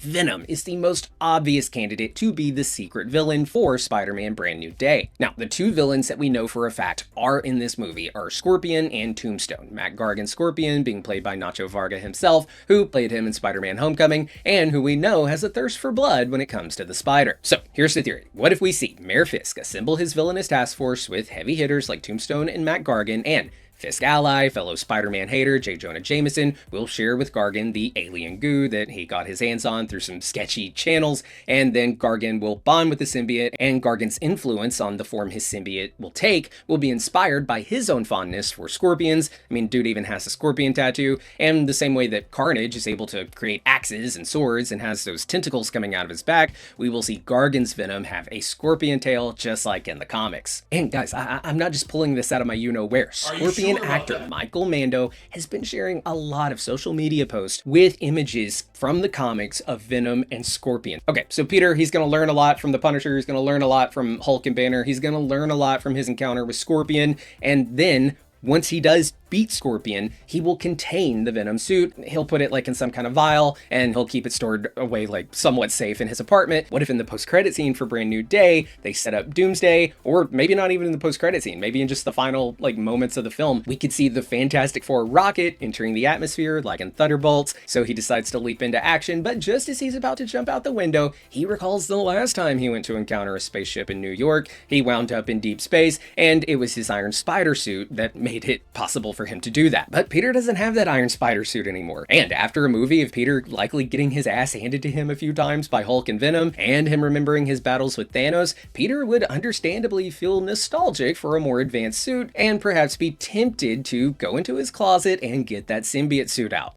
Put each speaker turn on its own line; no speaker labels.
Venom is the most obvious candidate to be the secret villain for Spider-Man Brand New Day. Now, the two villains that we know for a fact are in this movie are Scorpion and Tombstone. Matt Gargan's Scorpion being played by Nacho Varga himself, who played him in Spider-Man Homecoming, and who we know has a thirst for blood when it comes to the spider. So, here's the theory. What if we see Mayor Fisk assemble his villainous task force with heavy hitters like Tombstone and Matt Gargan, and Fisk ally, fellow Spider-Man hater J. Jonah Jameson will share with Gargan the alien goo that he got his hands on through some sketchy channels, and then Gargan will bond with the symbiote, and Gargan's influence on the form his symbiote will take will be inspired by his own fondness for scorpions. I mean, dude even has a scorpion tattoo, and the same way that Carnage is able to create axes and swords and has those tentacles coming out of his back, we will see Gargan's Venom have a scorpion tail just like in the comics. And guys, I'm not just pulling this out of my you-know-where. Scorpion actor Michael Mando has been sharing a lot of social media posts with images from the comics of Venom and Scorpion. Okay, so Peter, he's going to learn a lot from the Punisher, he's going to learn a lot from Hulk and Banner, he's going to learn a lot from his encounter with Scorpion, and then once he does beat Scorpion, he will contain the Venom suit. He'll put it like in some kind of vial, and he'll keep it stored away like somewhat safe in his apartment. What if in the post-credit scene for Brand New Day, they set up Doomsday, or maybe not even in the post-credit scene, maybe in just the final like moments of the film, we could see the Fantastic Four rocket entering the atmosphere like in Thunderbolts, so he decides to leap into action, but just as he's about to jump out the window, he recalls the last time he went to encounter a spaceship in New York. He wound up in deep space, and it was his Iron Spider suit that made it possible for him to do that. But Peter doesn't have that Iron Spider suit anymore. And after a movie of Peter likely getting his ass handed to him a few times by Hulk and Venom, and him remembering his battles with Thanos, Peter would understandably feel nostalgic for a more advanced suit, and perhaps be tempted to go into his closet and get that symbiote suit out.